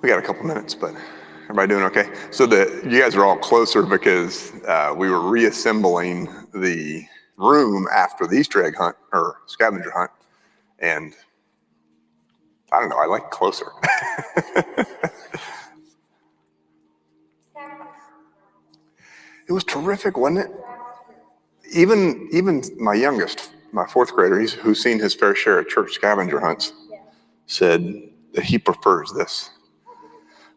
We got a couple minutes, but everybody doing okay? So you guys are all closer because we were reassembling the room after the Easter egg hunt or scavenger hunt, and I don't know, I like closer. It was terrific, wasn't it? Even my youngest, my fourth grader, who's seen his fair share of church scavenger hunts, said that he prefers this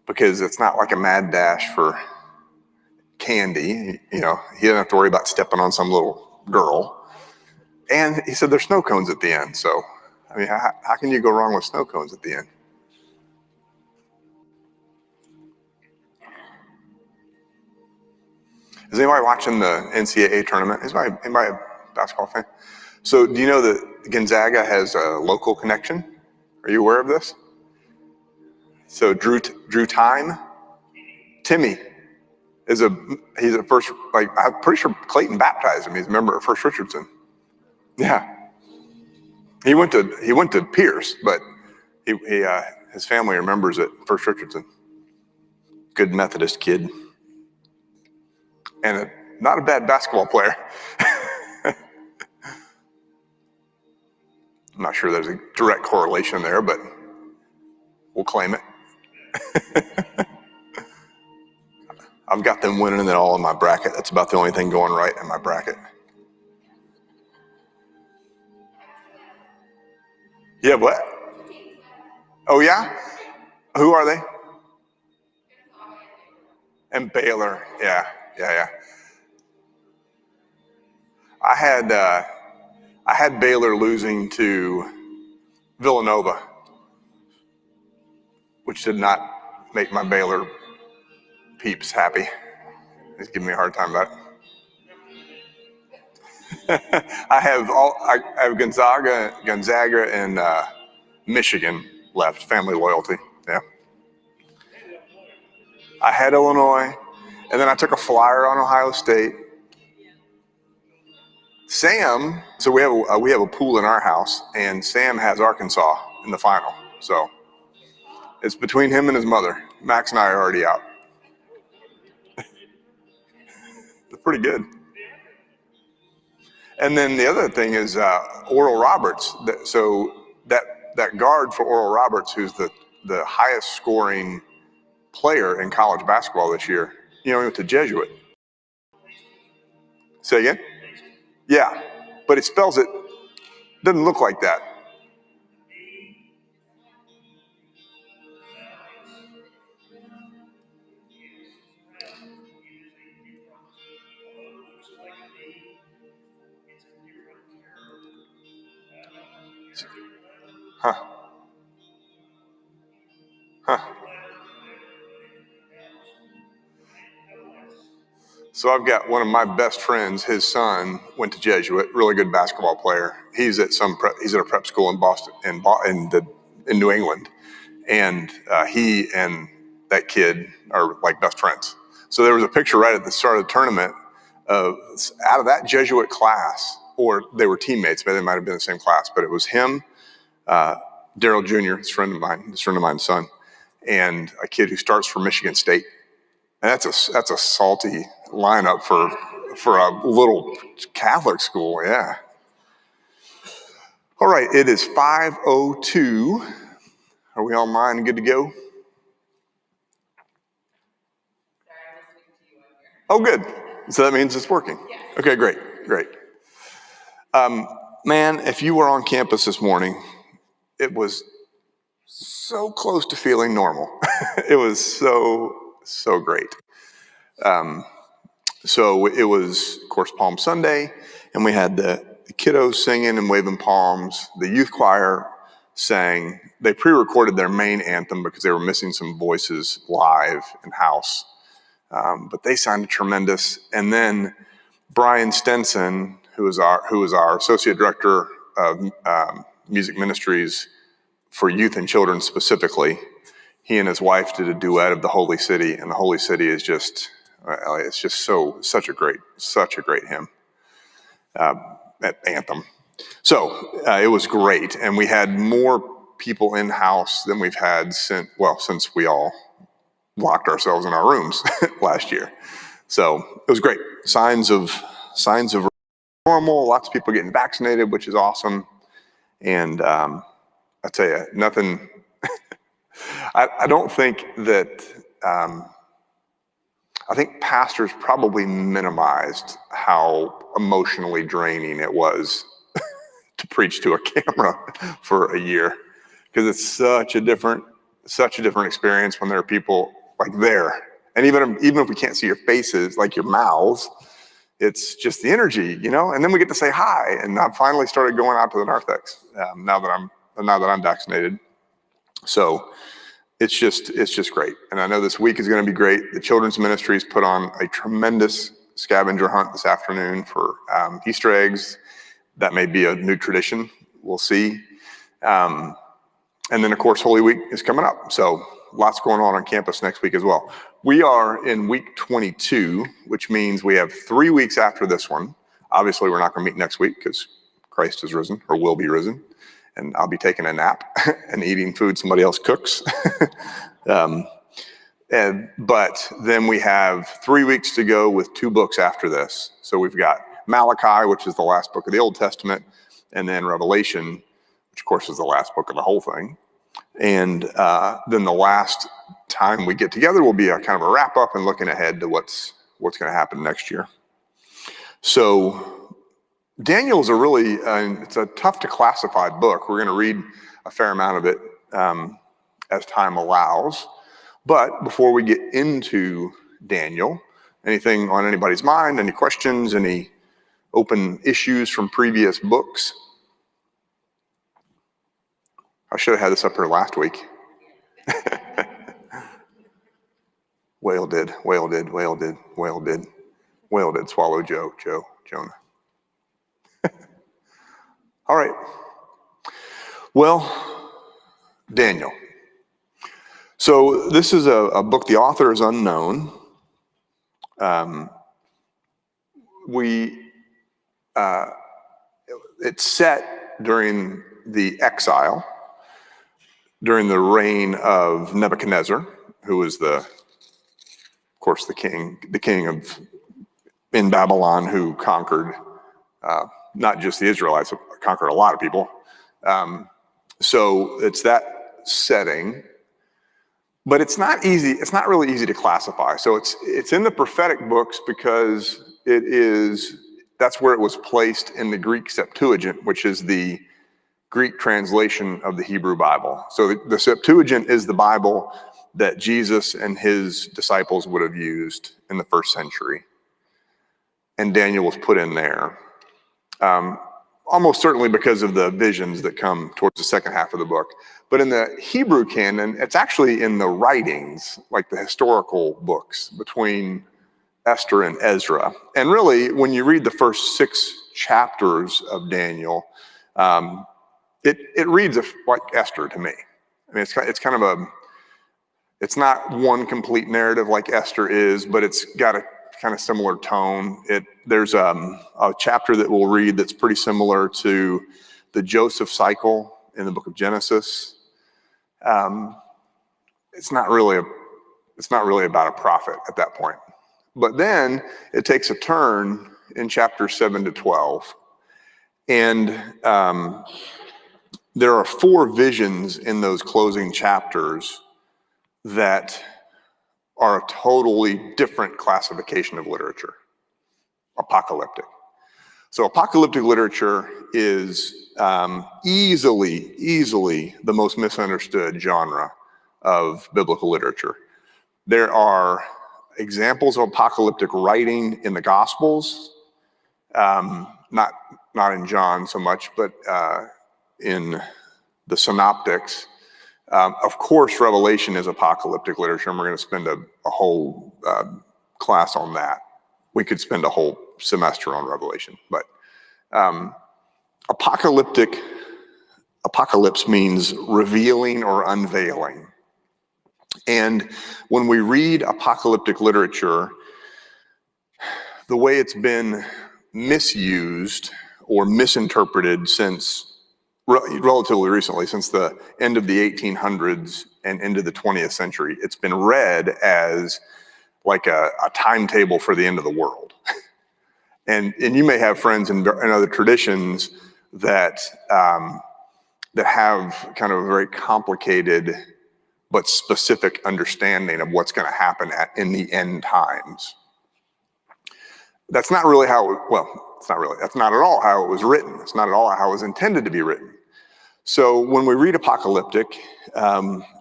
because it's not like a mad dash for candy. You know, he doesn't have to worry about stepping on some little girl. And he said there's snow cones at the end. So, I mean, how can you go wrong with snow cones at the end? Is anybody watching the NCAA tournament? Is anybody a basketball fan? So do you know that Gonzaga has a local connection? Are you aware of this? So Drew Time, Timmy, he's a first, like, I'm pretty sure Clayton baptized him. He's a member of First Richardson. Yeah. He went to Pierce, but his family are members at First Richardson. Good Methodist kid. And not a bad basketball player. I'm not sure there's a direct correlation there, but we'll claim it. I've got them winning it all in my bracket. That's about the only thing going right in my bracket. Yeah, what? Oh, yeah? Who are they? And Baylor. Yeah. I had Baylor losing to Villanova, which did not make my Baylor Peeps happy. He's giving me a hard time about it. I have Gonzaga, and Michigan left. Family loyalty. Yeah. I had Illinois, and then I took a flyer on Ohio State. Sam, so we have a pool in our house, and Sam has Arkansas in the final. So it's between him and his mother. Max and I are already out. It's pretty good. And then the other thing is Oral Roberts. So that guard for Oral Roberts, who's the highest scoring player in college basketball this year, he went to Jesuit. Say again? Yeah, but it spells it, doesn't look like that. Huh. Huh. So I've got one of my best friends, his son went to Jesuit, really good basketball player. He's at a prep school in Boston, in New England. And he and that kid are like best friends. So there was a picture right at the start of the tournament out of that Jesuit class, or they were teammates, but they might have been the same class, but it was him, Daryl Jr., this friend of mine's son, and a kid who starts for Michigan State. And that's a salty lineup for a little Catholic school, yeah. All right, it is 5:02. Are we online and good to go? Oh, good. So that means it's working. Yes. Okay, great. Man, if you were on campus this morning, it was so close to feeling normal. It was so great. So it was, of course, Palm Sunday, and we had the kiddos singing and waving palms. The youth choir sang. They pre-recorded their main anthem because they were missing some voices live in house. But they sounded tremendous. And then Brian Stenson, who is our associate director of music ministries for youth and children specifically, he and his wife did a duet of the Holy City, and the Holy City is just, it's just such a great hymn, anthem. So it was great, and we had more people in house than we've had since we all locked ourselves in our rooms last year. So it was great. Signs of normal. Lots of people getting vaccinated, which is awesome. And I tell you, nothing. I don't think that. I think pastors probably minimized how emotionally draining it was to preach to a camera for a year, because it's such a different experience when there are people like there. And even if we can't see your faces, like your mouths, it's just the energy, and then we get to say hi. And I've finally started going out to the narthex now that I'm vaccinated. So it's just great. And I know this week is going to be great. The children's ministries put on a tremendous scavenger hunt this afternoon for Easter eggs. That may be a new tradition. We'll see. And then, of course, Holy Week is coming up. So lots going on campus next week as well. We are in week 22, which means we have 3 weeks after this one. Obviously, we're not going to meet next week because Christ is risen, or will be risen, and I'll be taking a nap and eating food somebody else cooks. But then we have 3 weeks to go with 2 books after this. So we've got Malachi, which is the last book of the Old Testament, and then Revelation, which of course is the last book of the whole thing. And then the last time we get together will be a kind of a wrap up and looking ahead to what's going to happen next year. So Daniel's it's a tough to classify book. We're going to read a fair amount of it as time allows. But before we get into Daniel, anything on anybody's mind, any questions, any open issues from previous books? I should have had this up here last week. Whale did, whale did, whale did, whale did, whale did swallow Jonah. All right. Well, Daniel. So this is a book, the author is unknown. It's set during the exile, during the reign of Nebuchadnezzar, who was of course, the king in Babylon, who conquered not just the Israelites, but conquered a lot of people. So it's that setting, but it's not easy. It's not really easy to classify. So it's in the prophetic books because that's where it was placed in the Greek Septuagint, which is the Greek translation of the Hebrew Bible. So the Septuagint is the Bible that Jesus and his disciples would have used in the first century. And Daniel was put in there. Almost certainly because of the visions that come towards the second half of the book. But in the Hebrew canon, it's actually in the writings, like the historical books between Esther and Ezra. And really, when you read the first 6 chapters of Daniel, it reads like Esther to me. I mean, it's kind of it's not one complete narrative like Esther is, but it's got a kind of similar tone. There's a chapter that we'll read that's pretty similar to the Joseph cycle in the book of Genesis. It's not really about a prophet at that point. But then it takes a turn in chapters 7 to 12. And there are 4 visions in those closing chapters that are a totally different classification of literature, apocalyptic. So apocalyptic literature is easily the most misunderstood genre of biblical literature. There are examples of apocalyptic writing in the Gospels, not in John so much, but in the Synoptics. Of course, Revelation is apocalyptic literature, and we're going to spend a whole class on that. We could spend a whole semester on Revelation, but apocalypse means revealing or unveiling. And when we read apocalyptic literature, the way it's been misused or misinterpreted since relatively recently, since the end of the 1800s and into the 20th century, it's been read as like a timetable for the end of the world. And you may have friends in other traditions that have kind of a very complicated but specific understanding of what's going to happen in the end times. That's not really that's not at all how it was written. It's not at all how it was intended to be written. So when we read apocalyptic,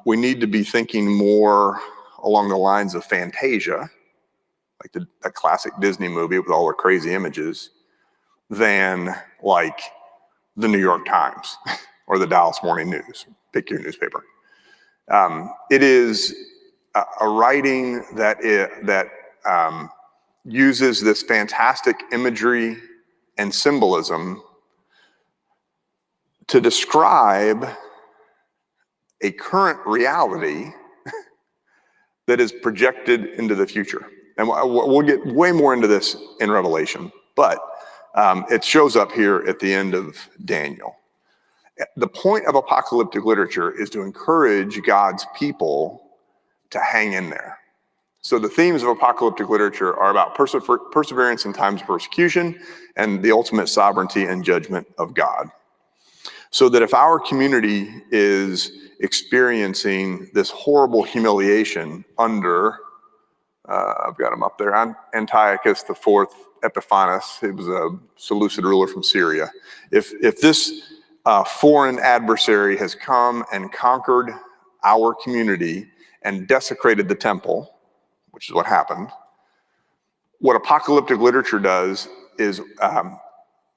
we need to be thinking more along the lines of Fantasia, like that classic Disney movie with all the crazy images, than like the New York Times or the Dallas Morning News. Pick your newspaper. It is a writing that uses this fantastic imagery and symbolism to describe a current reality that is projected into the future. And we'll get way more into this in Revelation, but it shows up here at the end of Daniel. The point of apocalyptic literature is to encourage God's people to hang in there. So the themes of apocalyptic literature are about perseverance in times of persecution and the ultimate sovereignty and judgment of God. So that if our community is experiencing this horrible humiliation under, I've got him up there, Antiochus IV Epiphanes, he was a Seleucid ruler from Syria. If this foreign adversary has come and conquered our community and desecrated the temple, which is what happened, what apocalyptic literature does is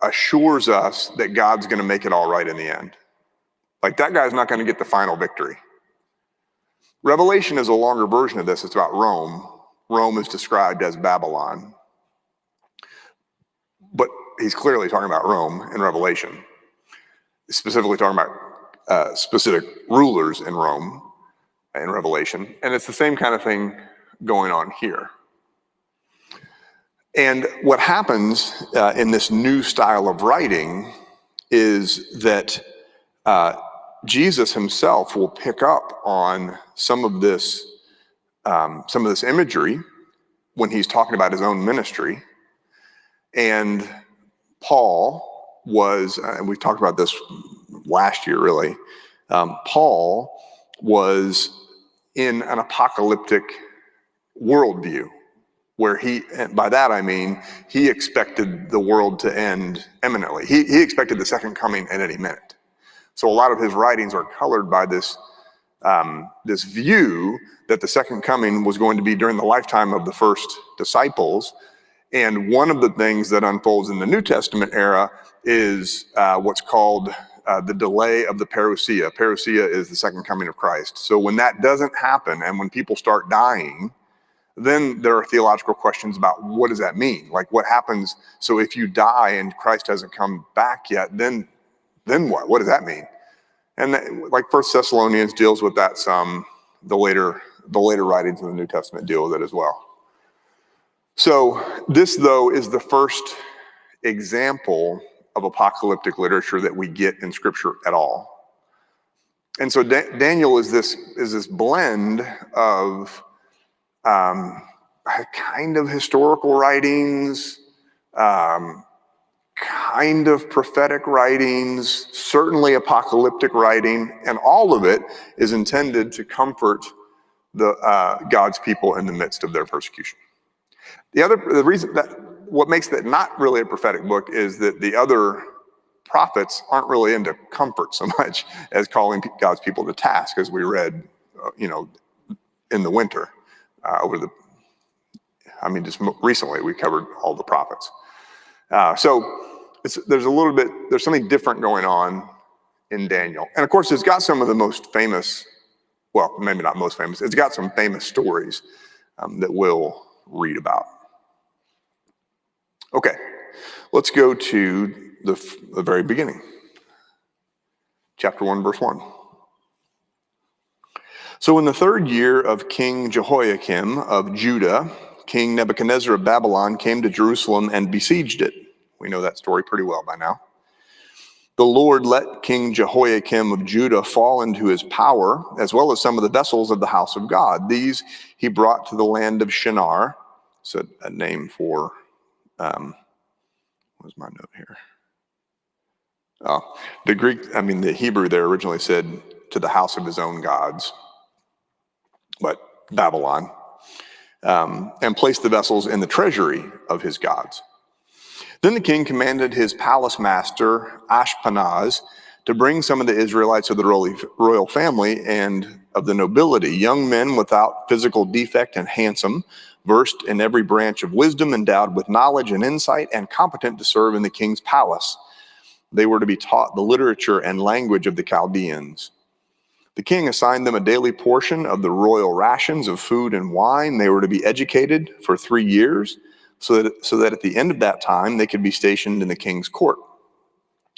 assures us that God's going to make it all right in the end. Like, that guy's not going to get the final victory. Revelation is a longer version of this. It's about Rome. Rome is described as Babylon. But he's clearly talking about Rome in Revelation. Specifically talking about specific rulers in Rome in Revelation. And it's the same kind of thing going on here. And what happens in this new style of writing is that Jesus himself will pick up on some of this imagery when he's talking about his own ministry. And Paul was, and we talked about this last year really, Paul was in an apocalyptic worldview where and by that I mean, he expected the world to end imminently. He expected the second coming at any minute. So a lot of his writings are colored by this view that the second coming was going to be during the lifetime of the first disciples. And one of the things that unfolds in the New Testament era is what's called the delay of the parousia. Parousia is the second coming of Christ. So when that doesn't happen and when people start dying, then there are theological questions about what does that mean? Like what happens? So if you die and Christ hasn't come back yet, then what? What does that mean? And like 1 Thessalonians deals with that some. The later writings in the New Testament deal with it as well. So this, though, is the first example of apocalyptic literature that we get in Scripture at all. And so Daniel is this blend of kind of historical writings, kind of prophetic writings, certainly apocalyptic writing, and all of it is intended to comfort God's people in the midst of their persecution. The reason that what makes that not really a prophetic book is that the other prophets aren't really into comfort so much as calling God's people to task, as we read, in the winter just recently we covered all the prophets. So there's something different going on in Daniel. And of course, it's got some of the most famous, well, maybe not most famous, it's got some famous stories that we'll read about. Okay, let's go to the very beginning. Chapter 1, verse 1. So in the third year of King Jehoiakim of Judah, King Nebuchadnezzar of Babylon came to Jerusalem and besieged it. We know that story pretty well by now. The Lord let King Jehoiakim of Judah fall into his power, as well as some of the vessels of the house of God. These he brought to the land of Shinar. It's a name for, what's my note here? Oh, the Hebrew there originally said to the house of his own gods, but Babylon, and placed the vessels in the treasury of his gods. Then the king commanded his palace master, Ashpenaz, to bring some of the Israelites of the royal family and of the nobility, young men without physical defect and handsome, versed in every branch of wisdom, endowed with knowledge and insight, and competent to serve in the king's palace. They were to be taught the literature and language of the Chaldeans. The king assigned them a daily portion of the royal rations of food and wine. They were to be educated for 3 years, so that at the end of that time they could be stationed in the king's court.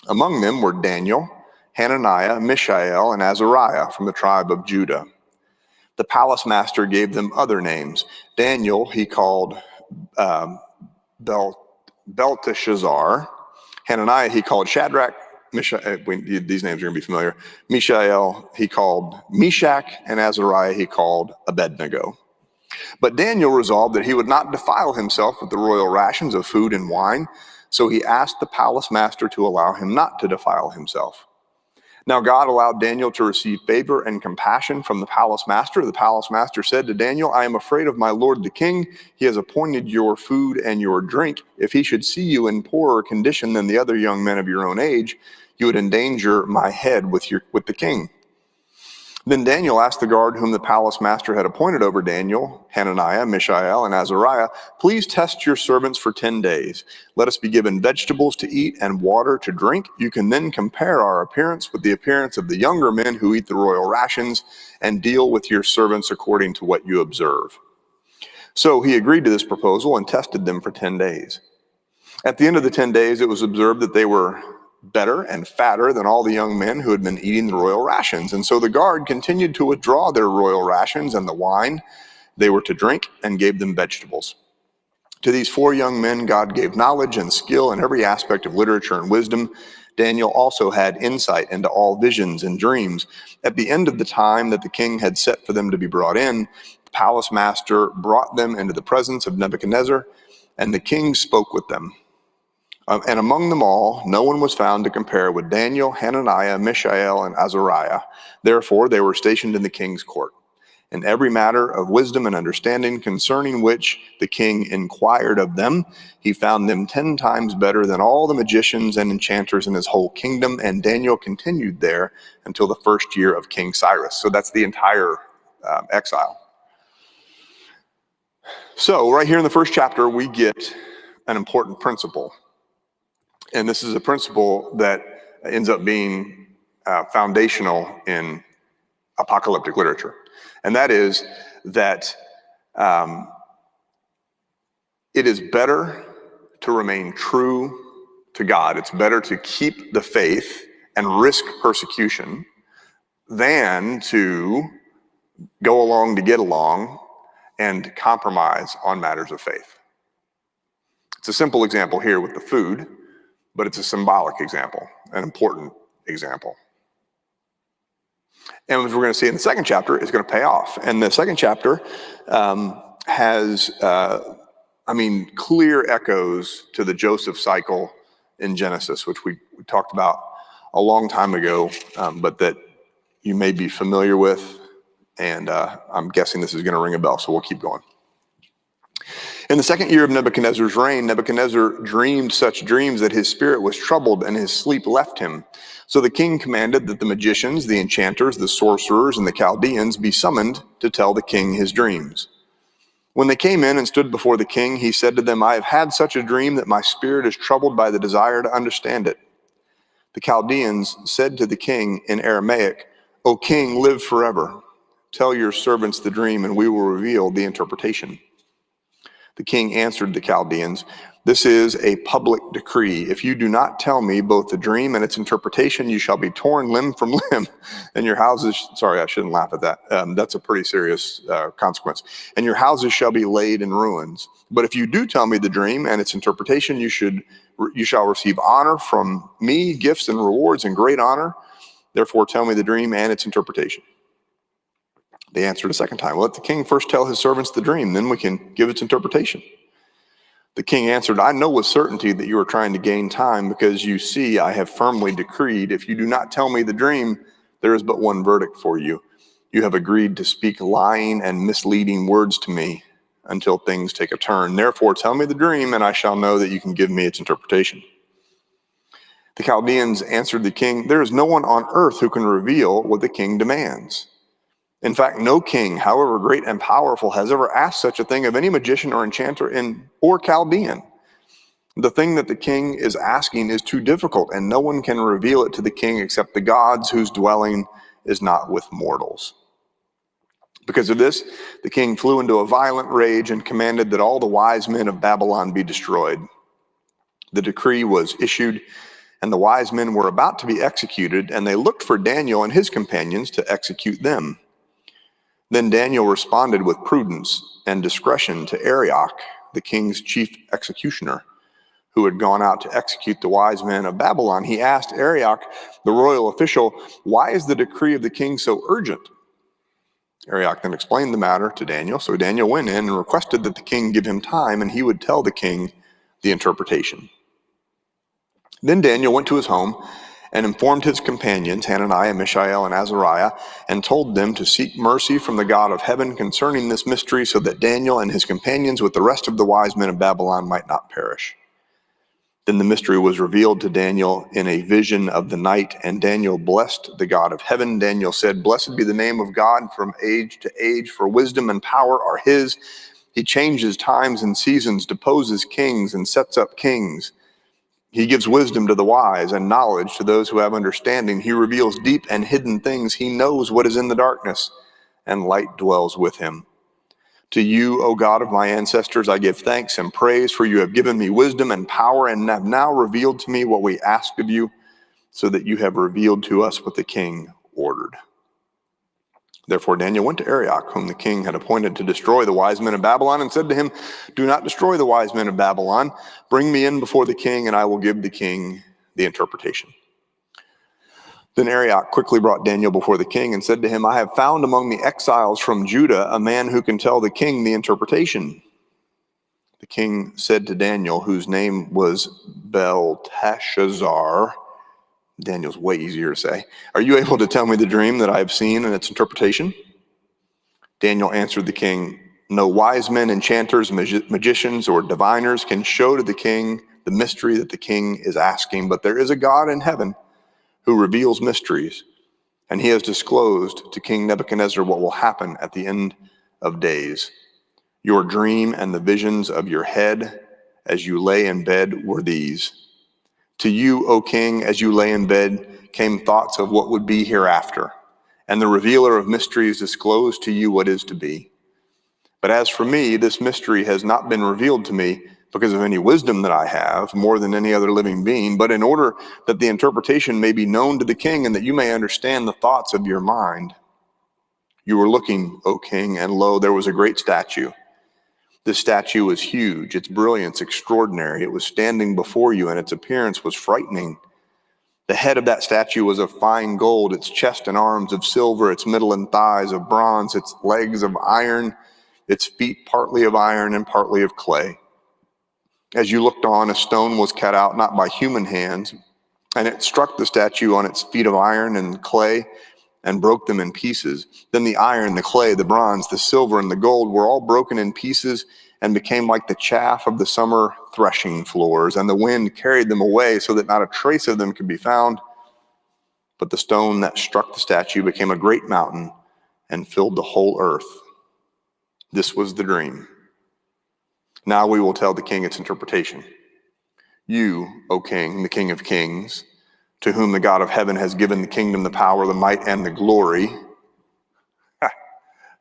Among them were Daniel, Hananiah, Mishael, and Azariah from the tribe of Judah. The palace master gave them other names. Daniel he called Belteshazzar. Hananiah he called Shadrach. These names are going to be familiar. Mishael he called Meshach, and Azariah he called Abednego. But Daniel resolved that he would not defile himself with the royal rations of food and wine, so he asked the palace master to allow him not to defile himself. Now God allowed Daniel to receive favor and compassion from the palace master. The palace master said to Daniel, I am afraid of my lord the king. He has appointed your food and your drink. If he should see you in poorer condition than the other young men of your own age, you would endanger my head with the king. Then Daniel asked the guard whom the palace master had appointed over Daniel, Hananiah, Mishael, and Azariah, "Please test your servants for 10 days. Let us be given vegetables to eat and water to drink. You can then compare our appearance with the appearance of the younger men who eat the royal rations, and deal with your servants according to what you observe." So he agreed to this proposal and tested them for 10 days. At the end of the 10 days, it was observed that they were better and fatter than all the young men who had been eating the royal rations. And so the guard continued to withdraw their royal rations and the wine they were to drink, and gave them vegetables. To these 4 young men, God gave knowledge and skill in every aspect of literature and wisdom. Daniel also had insight into all visions and dreams. At the end of the time that the king had set for them to be brought in, the palace master brought them into the presence of Nebuchadnezzar, and the king spoke with them. And among them all, no one was found to compare with Daniel, Hananiah, Mishael, and Azariah. Therefore, they were stationed in the king's court. In every matter of wisdom and understanding concerning which the king inquired of them, he found them 10 times better than all the magicians and enchanters in his whole kingdom. And Daniel continued there until the first year of King Cyrus. So that's the entire exile. So right here in the first chapter, we get an important principle. And this is a principle that ends up being foundational in apocalyptic literature. And that is that it is better to remain true to God. It's better to keep the faith and risk persecution than to go along to get along and compromise on matters of faith. It's a simple example here with the food, but it's a symbolic example, an important example. And as we're going to see in the second chapter, it's going to pay off. And the second chapter has, clear echoes to the Joseph cycle in Genesis, which we talked about a long time ago, but that you may be familiar with. And I'm guessing this is going to ring a bell, so we'll keep going. In the second year of Nebuchadnezzar's reign, Nebuchadnezzar dreamed such dreams that his spirit was troubled and his sleep left him. So the king commanded that the magicians, the enchanters, the sorcerers, and the Chaldeans be summoned to tell the king his dreams. When they came in and stood before the king, he said to them, "I have had such a dream that my spirit is troubled by the desire to understand it." The Chaldeans said to the king in Aramaic, "O king, live forever. Tell your servants the dream, and we will reveal the interpretation." The king answered the Chaldeans, "This is a public decree. If you do not tell me both the dream and its interpretation, you shall be torn limb from limb, and your houses," sorry, I shouldn't laugh at that. That's a pretty serious consequence. "And your houses shall be laid in ruins. But if you do tell me the dream and its interpretation, you shall receive honor from me, gifts and rewards and great honor. Therefore tell me the dream and its interpretation." They answered a second time, "Let the king first tell his servants the dream, then we can give its interpretation." The king answered, "I know with certainty that you are trying to gain time, because you see I have firmly decreed, if you do not tell me the dream, there is but one verdict for you. You have agreed to speak lying and misleading words to me until things take a turn. Therefore tell me the dream, and I shall know that you can give me its interpretation." The Chaldeans answered the king, "There is no one on earth who can reveal what the king demands. In fact, no king, however great and powerful, has ever asked such a thing of any magician or enchanter or Chaldean. The thing that the king is asking is too difficult, and no one can reveal it to the king except the gods, whose dwelling is not with mortals." Because of this, the king flew into a violent rage and commanded that all the wise men of Babylon be destroyed. The decree was issued, and the wise men were about to be executed, and they looked for Daniel and his companions to execute them. Then Daniel responded with prudence and discretion to Arioch, the king's chief executioner, who had gone out to execute the wise men of Babylon. He asked Arioch, the royal official, "Why is the decree of the king so urgent?" Arioch then explained the matter to Daniel. So Daniel went in and requested that the king give him time, and he would tell the king the interpretation. Then Daniel went to his home and informed his companions, Hananiah, Mishael, and Azariah, and told them to seek mercy from the God of heaven concerning this mystery, so that Daniel and his companions with the rest of the wise men of Babylon might not perish. Then the mystery was revealed to Daniel in a vision of the night, and Daniel blessed the God of heaven. Daniel said, "Blessed be the name of God from age to age, for wisdom and power are his. He changes times and seasons, deposes kings, and sets up kings. He gives wisdom to the wise and knowledge to those who have understanding. He reveals deep and hidden things. He knows what is in the darkness, and light dwells with him. To you, O God of my ancestors, I give thanks and praise, for you have given me wisdom and power and have now revealed to me what we asked of you, so that you have revealed to us what the king ordered." Therefore Daniel went to Arioch, whom the king had appointed to destroy the wise men of Babylon, and said to him, "Do not destroy the wise men of Babylon. Bring me in before the king, and I will give the king the interpretation." Then Arioch quickly brought Daniel before the king and said to him, "I have found among the exiles from Judah a man who can tell the king the interpretation." The king said to Daniel, whose name was Belshazzar, Daniel's way easier to say, "Are you able to tell me the dream that I have seen and its interpretation?" Daniel answered the king, "No wise men, enchanters, magicians, or diviners can show to the king the mystery that the king is asking, but there is a God in heaven who reveals mysteries, and he has disclosed to King Nebuchadnezzar what will happen at the end of days. Your dream and the visions of your head as you lay in bed were these. To you, O king, as you lay in bed, came thoughts of what would be hereafter, and the revealer of mysteries disclosed to you what is to be. But as for me, this mystery has not been revealed to me because of any wisdom that I have, more than any other living being, but in order that the interpretation may be known to the king and that you may understand the thoughts of your mind. You were looking, O king, and lo, there was a great statue. This statue was huge, its brilliance extraordinary. It was standing before you, and its appearance was frightening. The head of that statue was of fine gold, its chest and arms of silver, its middle and thighs of bronze, its legs of iron, its feet partly of iron and partly of clay. As you looked on, a stone was cut out, not by human hands, and it struck the statue on its feet of iron and clay and broke them in pieces. Then the iron, the clay, the bronze, the silver, and the gold were all broken in pieces and became like the chaff of the summer threshing floors, and the wind carried them away so that not a trace of them could be found. But the stone that struck the statue became a great mountain and filled the whole earth. This was the dream. Now we will tell the king its interpretation. You, O king, the king of kings, to whom the God of heaven has given the kingdom, the power, the might, and the glory.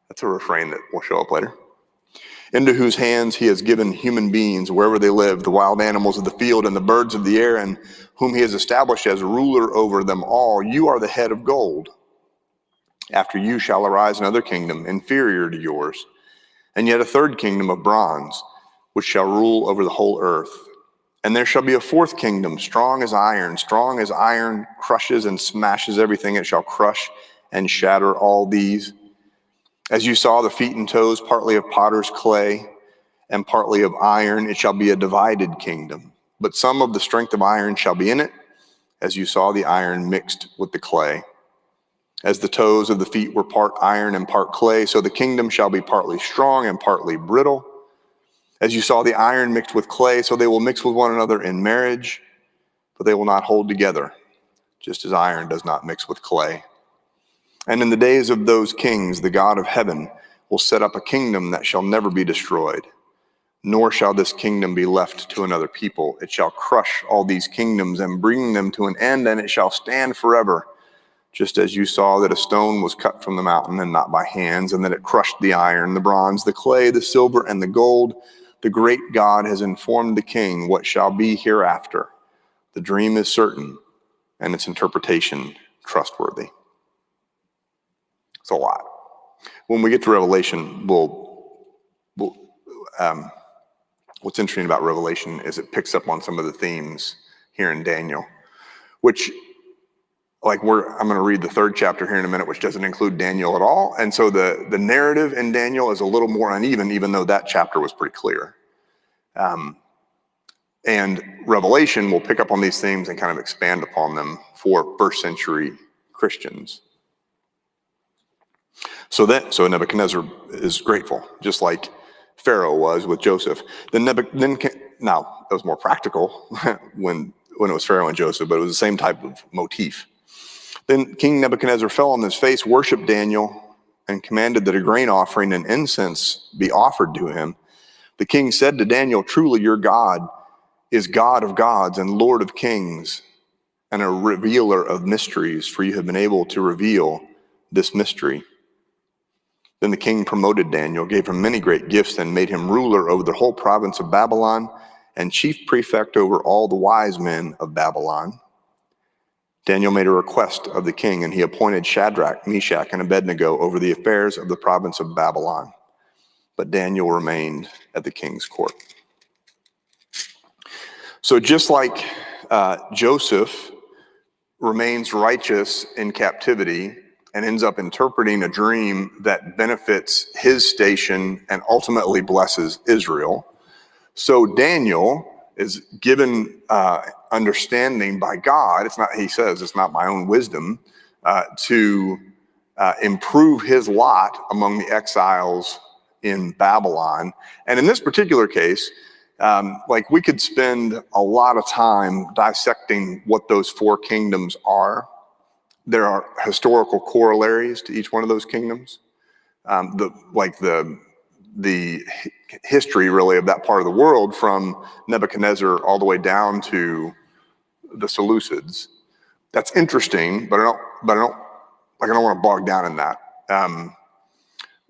That's a refrain that will show up later. Into whose hands he has given human beings wherever they live, the wild animals of the field and the birds of the air, and whom he has established as ruler over them all. You are the head of gold. After you shall arise another kingdom inferior to yours, and yet a third kingdom of bronze, which shall rule over the whole earth. And there shall be a fourth kingdom, strong as iron crushes and smashes everything. It shall crush and shatter all these. As you saw the feet and toes, partly of potter's clay and partly of iron, it shall be a divided kingdom. But some of the strength of iron shall be in it, as you saw the iron mixed with the clay. As the toes of the feet were part iron and part clay, so the kingdom shall be partly strong and partly brittle. As you saw the iron mixed with clay, so they will mix with one another in marriage, but they will not hold together, just as iron does not mix with clay. And in the days of those kings, the God of heaven will set up a kingdom that shall never be destroyed, nor shall this kingdom be left to another people. It shall crush all these kingdoms and bring them to an end, and it shall stand forever, just as you saw that a stone was cut from the mountain and not by hands, and that it crushed the iron, the bronze, the clay, the silver, and the gold. The great God has informed the king what shall be hereafter. The dream is certain, and its interpretation trustworthy. It's a lot. When we get to Revelation, what's interesting about Revelation is it picks up on some of the themes here in Daniel, which, I'm going to read the 3rd chapter here in a minute, which doesn't include Daniel at all. And so the narrative in Daniel is a little more uneven, even though that chapter was pretty clear. And Revelation will pick up on these themes and kind of expand upon them for first century Christians. So Nebuchadnezzar is grateful, just like Pharaoh was with Joseph. Then now it was more practical when it was Pharaoh and Joseph, but it was the same type of motif. Then King Nebuchadnezzar fell on his face, worshiped Daniel, and commanded that a grain offering and incense be offered to him. The king said to Daniel, "Truly your God is God of gods and Lord of kings, and a revealer of mysteries, for you have been able to reveal this mystery." Then the king promoted Daniel, gave him many great gifts, and made him ruler over the whole province of Babylon and chief prefect over all the wise men of Babylon. Daniel made a request of the king, and he appointed Shadrach, Meshach, and Abednego over the affairs of the province of Babylon. But Daniel remained at the king's court. So just like Joseph remains righteous in captivity and ends up interpreting a dream that benefits his station and ultimately blesses Israel, so Daniel is given understanding by God. It's not, he says, it's not my own wisdom, to improve his lot among the exiles in Babylon. And in this particular case, like we could spend a lot of time dissecting what those four kingdoms are. There are historical corollaries to each one of those kingdoms. The history really of that part of the world, from Nebuchadnezzar all the way down to the Seleucids. That's interesting, but I don't want to bog down in that,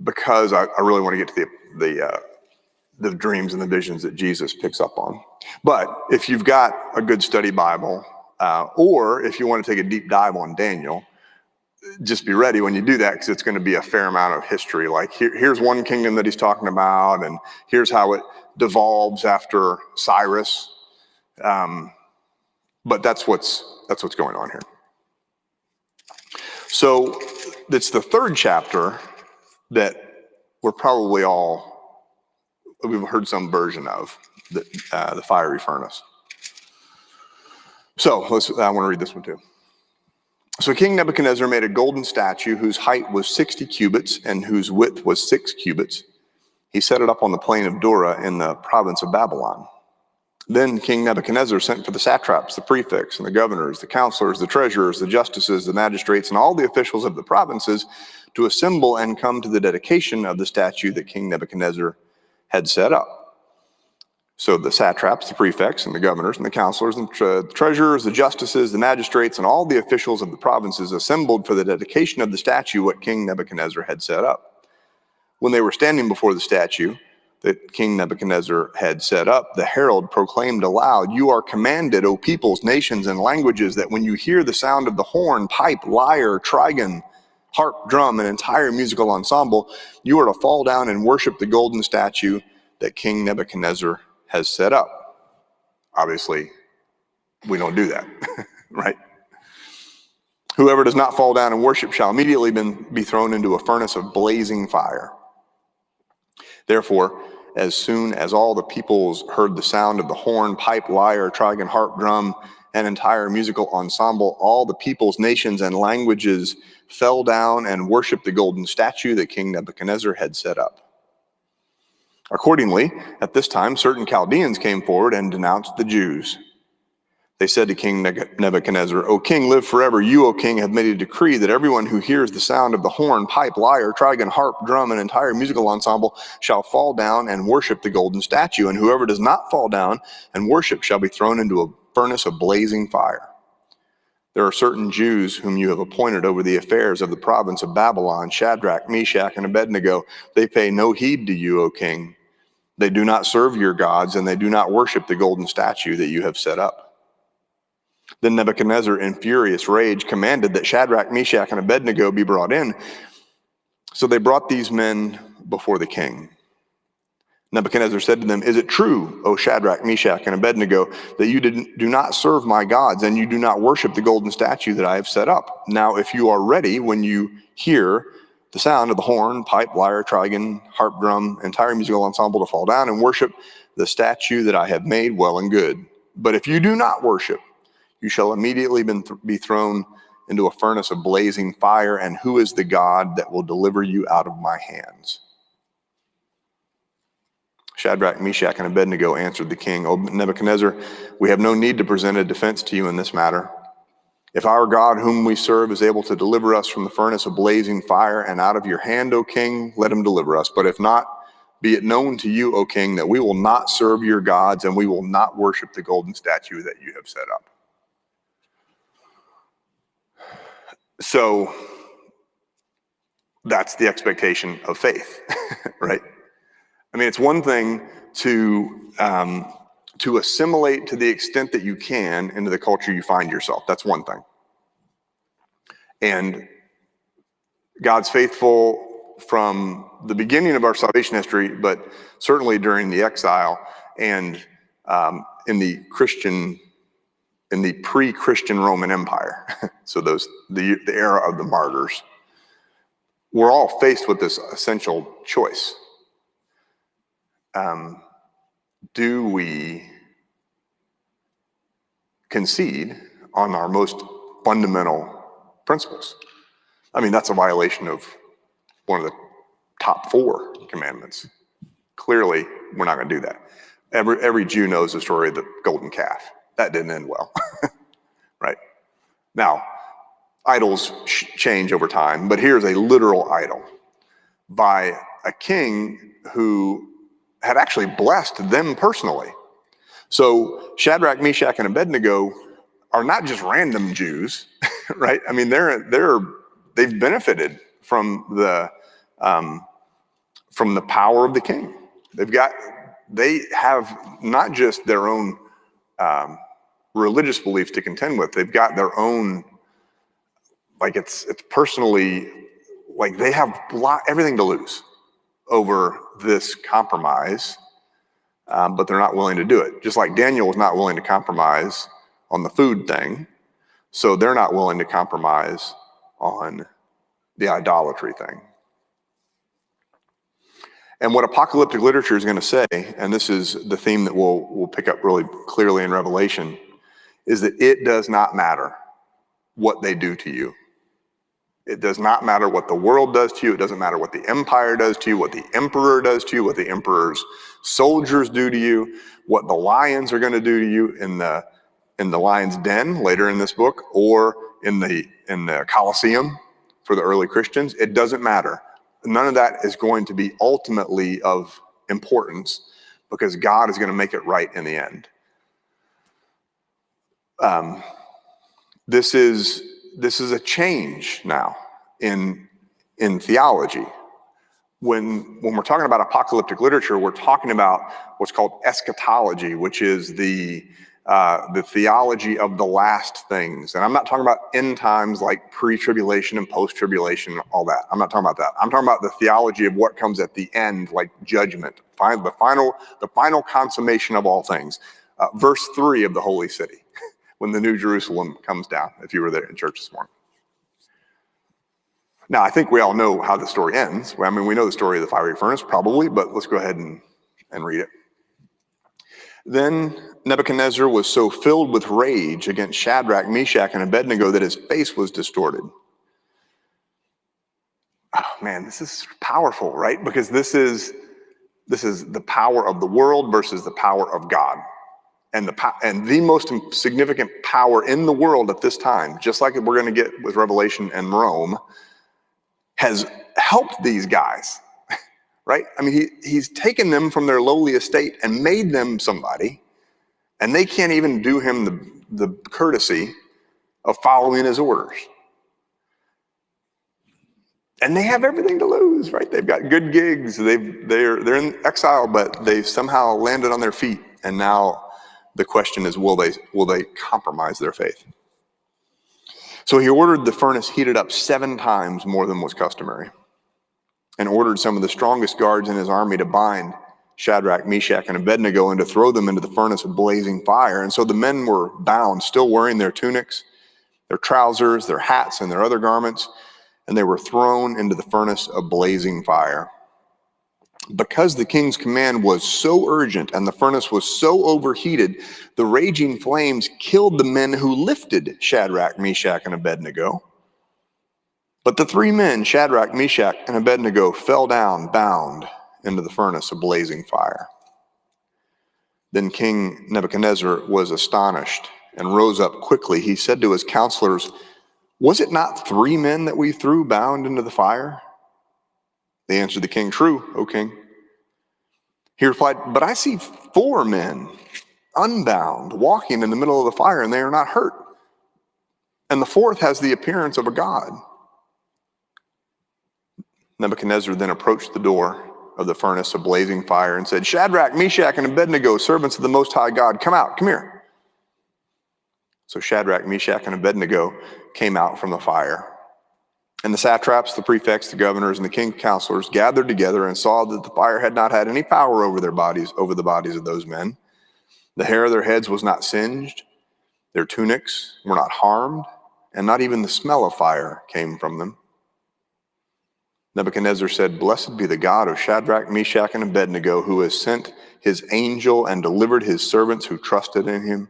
because I really want to get to the dreams and the visions that Jesus picks up on. But if you've got a good study Bible, or if you want to take a deep dive on Daniel, just be ready when you do that, because it's going to be a fair amount of history. Like here's one kingdom that he's talking about, and here's how it devolves after Cyrus. But that's what's going on here. So it's the third chapter that we've heard some version of, the fiery furnace. So I want to read this one too. So King Nebuchadnezzar made a golden statue whose height was 60 cubits and whose width was 6 cubits. He set it up on the plain of Dura in the province of Babylon. Then King Nebuchadnezzar sent for the satraps, the prefects, and the governors, the counselors, the treasurers, the justices, the magistrates, and all the officials of the provinces to assemble and come to the dedication of the statue that King Nebuchadnezzar had set up. So the satraps, the prefects, and the governors, and the counselors, and the treasurers, the justices, the magistrates, and all the officials of the provinces assembled for the dedication of the statue what King Nebuchadnezzar had set up. When they were standing before the statue that King Nebuchadnezzar had set up, the herald proclaimed aloud, "You are commanded, O peoples, nations, and languages, that when you hear the sound of the horn, pipe, lyre, trigon, harp, drum, and entire musical ensemble, you are to fall down and worship the golden statue that King Nebuchadnezzar has set up." Obviously, we don't do that, right? "Whoever does not fall down and worship shall immediately be thrown into a furnace of blazing fire." Therefore, as soon as all the peoples heard the sound of the horn, pipe, lyre, trigon, harp, drum, and entire musical ensemble, all the peoples, nations, and languages fell down and worshiped the golden statue that King Nebuchadnezzar had set up. Accordingly, at this time, certain Chaldeans came forward and denounced the Jews. They said to King Nebuchadnezzar, "O king, live forever. You, O king, have made a decree that everyone who hears the sound of the horn, pipe, lyre, trigon, harp, drum, and entire musical ensemble shall fall down and worship the golden statue, and whoever does not fall down and worship shall be thrown into a furnace of blazing fire. There are certain Jews whom you have appointed over the affairs of the province of Babylon, Shadrach, Meshach, and Abednego. They pay no heed to you, O king. They do not serve your gods, and they do not worship the golden statue that you have set up." Then Nebuchadnezzar, in furious rage, commanded that Shadrach, Meshach, and Abednego be brought in. So they brought these men before the king. Nebuchadnezzar said to them, "Is it true, O Shadrach, Meshach, and Abednego, that you do not serve my gods, and you do not worship the golden statue that I have set up? Now, if you are ready when you hear the sound of the horn, pipe, lyre, trigon, harp, drum, entire musical ensemble, to fall down and worship the statue that I have made, well and good. But if you do not worship, you shall immediately be thrown into a furnace of blazing fire, and who is the God that will deliver you out of my hands?" Shadrach, Meshach, and Abednego answered the king, "O Nebuchadnezzar, we have no need to present a defense to you in this matter. If our God, whom we serve, is able to deliver us from the furnace of blazing fire and out of your hand, O king, let him deliver us. But if not, be it known to you, O king, that we will not serve your gods and we will not worship the golden statue that you have set up." So that's the expectation of faith, right? I mean, it's one thing to assimilate to the extent that you can into the culture you find yourself. That's one thing. And God's faithful from the beginning of our salvation history, but certainly during the exile and in the pre-Christian Roman Empire. So the era of the martyrs. We're all faced with this essential choice. Do we concede on our most fundamental principles? I mean, that's a violation of one of the top 4 commandments. Clearly, we're not going to do that. Every Jew knows the story of the golden calf. That didn't end well, right? Now, idols change over time, but here's a literal idol by a king who had actually blessed them personally. So Shadrach, Meshach, and Abednego are not just random Jews, right? I mean, they've benefited from the power of the king. They have not just their own religious beliefs to contend with. They've got their own, like it's personally, like they have everything to lose over this compromise, but they're not willing to do it. Just like Daniel was not willing to compromise on the food thing, so they're not willing to compromise on the idolatry thing. And what apocalyptic literature is going to say, and this is the theme that we'll pick up really clearly in Revelation, is that it does not matter what they do to you. It does not matter what the world does to you. It doesn't matter what the empire does to you, what the emperor does to you, what the emperor's soldiers do to you, what the lions are going to do to you in the lion's den later in this book, or in the Colosseum for the early Christians. It doesn't matter. None of that is going to be ultimately of importance because God is going to make it right in the end. This is a change now in theology. When we're talking about apocalyptic literature, we're talking about what's called eschatology, which is the theology of the last things. And I'm not talking about end times like pre-tribulation and post-tribulation, all that. I'm not talking about that. I'm talking about the theology of what comes at the end, like judgment, the final consummation of all things. Verse 3 of the Holy City, when the New Jerusalem comes down, if you were there in church this morning. Now, I think we all know how the story ends. I mean, we know the story of the fiery furnace, probably, but let's go ahead and read it. Then Nebuchadnezzar was so filled with rage against Shadrach, Meshach, and Abednego that his face was distorted. Oh man, this is powerful, right? Because this is the power of the world versus the power of God. And the most significant power in the world at this time, just like we're going to get with Revelation and Rome, has helped these guys, right? I mean, he's taken them from their lowly estate and made them somebody, and they can't even do him the courtesy of following his orders. And they have everything to lose, right? They've got good gigs. They're in exile, but they've somehow landed on their feet, and now the question is, will they compromise their faith? So he ordered the furnace heated up 7 times more than was customary, and ordered some of the strongest guards in his army to bind Shadrach, Meshach, and Abednego and to throw them into the furnace of blazing fire. And so the men were bound, still wearing their tunics, their trousers, their hats, and their other garments, and they were thrown into the furnace of blazing fire. Because the king's command was so urgent and the furnace was so overheated, the raging flames killed the men who lifted Shadrach, Meshach, and Abednego. But the 3 men, Shadrach, Meshach, and Abednego, fell down bound into the furnace of blazing fire. Then King Nebuchadnezzar was astonished and rose up quickly. He said to his counselors, "Was it not 3 men that we threw bound into the fire?" They answered the king, "True, O king." He replied, "But I see 4 men unbound, walking in the middle of the fire, and they are not hurt. And the 4th has the appearance of a god." Nebuchadnezzar then approached the door of the furnace of blazing fire and said, "Shadrach, Meshach, and Abednego, servants of the Most High God, come out, come here." So Shadrach, Meshach, and Abednego came out from the fire. And the satraps, the prefects, the governors, and the king's counselors gathered together and saw that the fire had not had any power over their bodies, over the bodies of those men. The hair of their heads was not singed, their tunics were not harmed, and not even the smell of fire came from them. Nebuchadnezzar said, "Blessed be the God of Shadrach, Meshach, and Abednego, who has sent his angel and delivered his servants who trusted in him.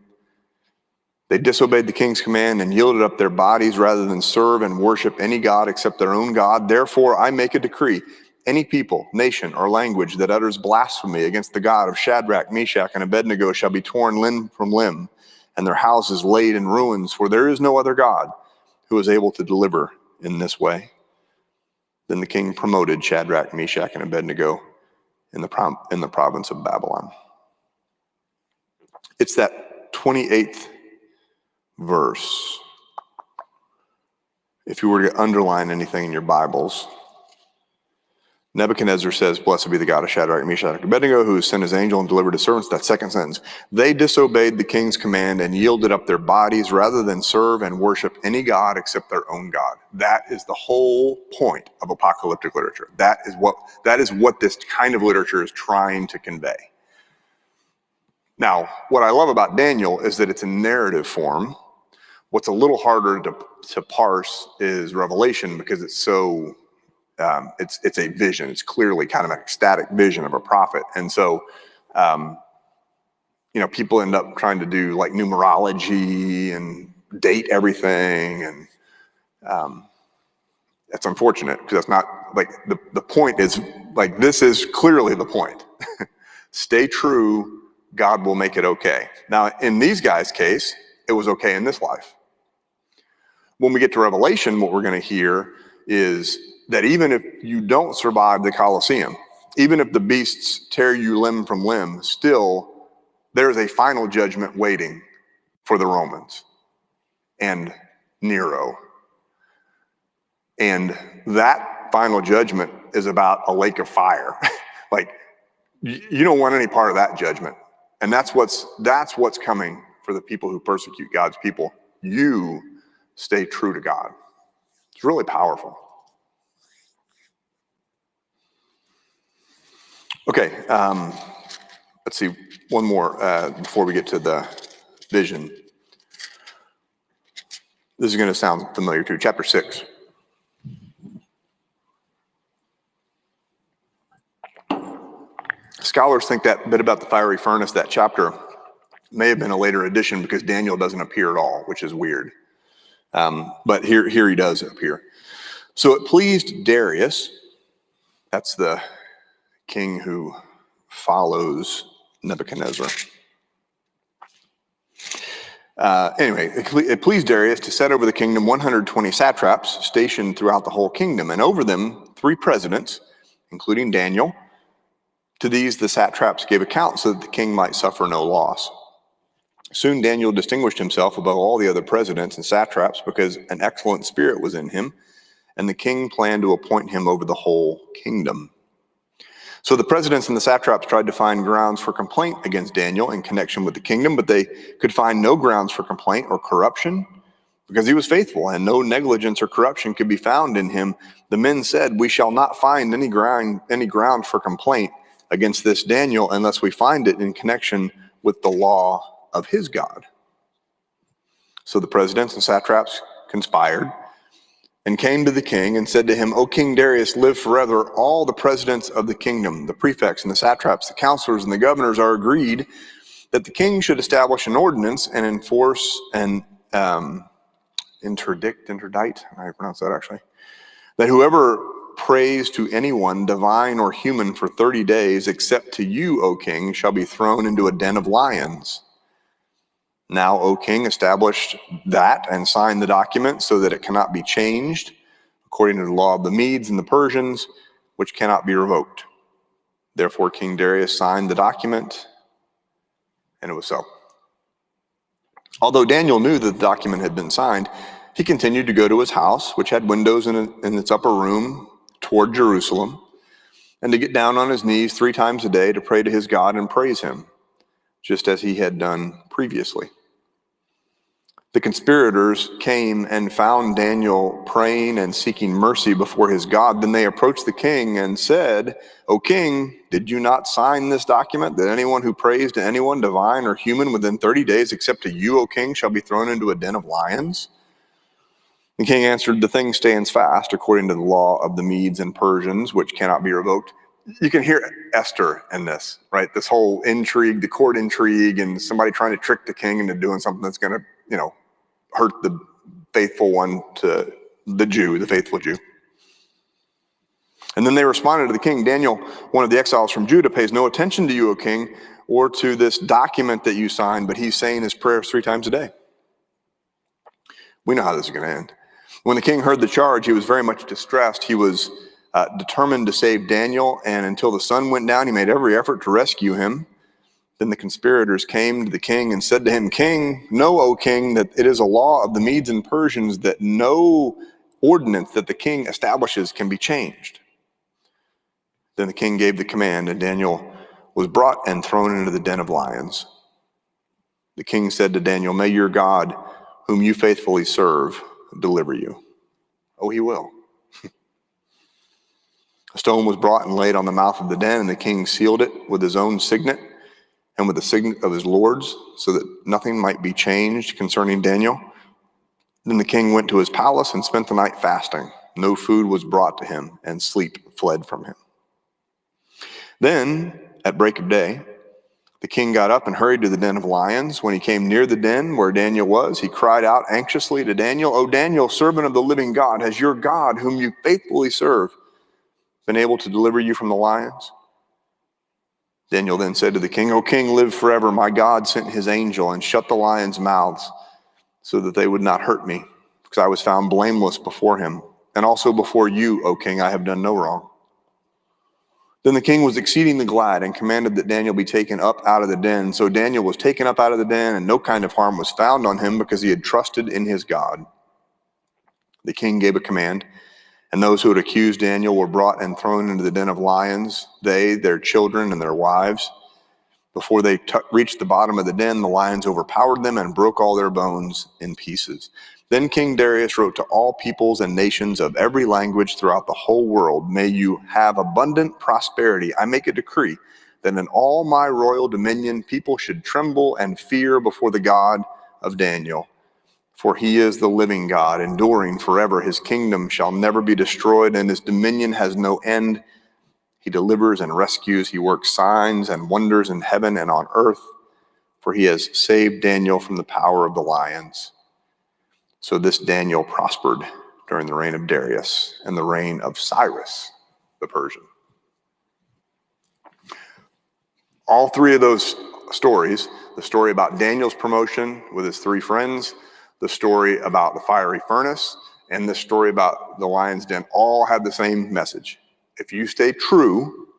They disobeyed the king's command and yielded up their bodies rather than serve and worship any god except their own God. Therefore, I make a decree. Any people, nation, or language that utters blasphemy against the God of Shadrach, Meshach, and Abednego shall be torn limb from limb, and their houses laid in ruins, for there is no other God who is able to deliver in this way." Then the king promoted Shadrach, Meshach, and Abednego in the province of Babylon. It's that 28th verse. If you were to underline anything in your Bibles, Nebuchadnezzar says, "Blessed be the God of Shadrach, Meshach, and Abednego, who has sent his angel and delivered his servants." That second sentence. "They disobeyed the king's command and yielded up their bodies rather than serve and worship any god except their own God." That is the whole point of apocalyptic literature. That is what this kind of literature is trying to convey. Now, what I love about Daniel is that it's in narrative form. What's a little harder to parse is Revelation, because it's so it's a vision. It's clearly kind of an ecstatic vision of a prophet. And so, people end up trying to do like numerology and date everything. And that's unfortunate, because that's not like the point is like, this is clearly the point. Stay true, God will make it okay. Now, in these guys' case, it was okay in this life. When we get to Revelation, what we're going to hear is that even if you don't survive the Colosseum, even if the beasts tear you limb from limb, still there's a final judgment waiting for the Romans and Nero. And that final judgment is about a lake of fire. Like, you don't want any part of that judgment. And that's what's coming for the people who persecute God's people. You stay true to God. It's really powerful. Okay, let's see, one more before we get to the vision. This is going to sound familiar too. Chapter 6. Scholars think that bit about the fiery furnace, that chapter, may have been a later addition because Daniel doesn't appear at all, which is weird. But here he does appear. "So it pleased Darius," that's the king who follows Nebuchadnezzar. Anyway, it pleased Darius to set over the kingdom 120 satraps stationed throughout the whole kingdom, and over them 3 presidents, including Daniel. To these the satraps gave account so that the king might suffer no loss. Soon Daniel distinguished himself above all the other presidents and satraps because an excellent spirit was in him, and the king planned to appoint him over the whole kingdom. So the presidents and the satraps tried to find grounds for complaint against Daniel in connection with the kingdom, but they could find no grounds for complaint or corruption because he was faithful, and no negligence or corruption could be found in him. The men said, "We shall not find any ground for complaint against this Daniel unless we find it in connection with the law of his God." So the presidents and satraps conspired and came to the king and said to him, "O King Darius, live forever. All the presidents of the kingdom, the prefects and the satraps, the counselors and the governors are agreed that the king should establish an ordinance and enforce an interdict, how do I pronounce that actually? That whoever praise to anyone, divine or human, for 30 days, except to you, O king, shall be thrown into a den of lions. Now, O king, establish that and sign the document so that it cannot be changed, according to the law of the Medes and the Persians, which cannot be revoked. Therefore, King Darius signed the document, and it was so. Although Daniel knew that the document had been signed, he continued to go to his house, which had windows in its upper room toward Jerusalem, and to get down on his knees 3 times a day to pray to his God and praise him, just as he had done previously. The conspirators came and found Daniel praying and seeking mercy before his God. Then they approached the king and said, "O king, did you not sign this document that anyone who prays to anyone, divine or human, within 30 days, except to you, O king, shall be thrown into a den of lions?" The king answered, "The thing stands fast according to the law of the Medes and Persians, which cannot be revoked." You can hear Esther in this, right? This whole intrigue, the court intrigue, and somebody trying to trick the king into doing something that's going to, hurt the faithful one, to the Jew, the faithful Jew. And then they responded to the king, "Daniel, one of the exiles from Judah, pays no attention to you, O king, or to this document that you signed, but he's saying his prayers 3 times a day." We know how this is going to end. When the king heard the charge, he was very much distressed. He was determined to save Daniel, and until the sun went down, he made every effort to rescue him. Then the conspirators came to the king and said to him, "King, know, O king, that it is a law of the Medes and Persians that no ordinance that the king establishes can be changed." Then the king gave the command, and Daniel was brought and thrown into the den of lions. The king said to Daniel, "May your God, whom you faithfully serve, deliver you." Oh, he will. A stone was brought and laid on the mouth of the den, and the king sealed it with his own signet and with the signet of his lords, so that nothing might be changed concerning Daniel. Then the king went to his palace and spent the night fasting. No food was brought to him, and sleep fled from him. Then, at break of day, the king got up and hurried to the den of lions. When he came near the den where Daniel was, he cried out anxiously to Daniel, "O Daniel, servant of the living God, has your God, whom you faithfully serve, been able to deliver you from the lions?" Daniel then said to the king, "O king, live forever. My God sent his angel and shut the lions' mouths so that they would not hurt me, because I was found blameless before him. And also before you, O king, I have done no wrong." Then the king was exceedingly glad and commanded that Daniel be taken up out of the den. So Daniel was taken up out of the den, and no kind of harm was found on him, because he had trusted in his God. The king gave a command, and those who had accused Daniel were brought and thrown into the den of lions, they, their children, and their wives. Before they reached the bottom of the den, the lions overpowered them and broke all their bones in pieces. Then King Darius wrote to all peoples and nations of every language throughout the whole world, "May you have abundant prosperity. I make a decree that in all my royal dominion people should tremble and fear before the God of Daniel. For he is the living God, enduring forever. His kingdom shall never be destroyed, and his dominion has no end. He delivers and rescues. He works signs and wonders in heaven and on earth. For he has saved Daniel from the power of the lions." So this Daniel prospered during the reign of Darius and the reign of Cyrus the Persian. All 3 of those stories, the story about Daniel's promotion with his 3 friends, the story about the fiery furnace, and the story about the lion's den, all have the same message. If you stay true,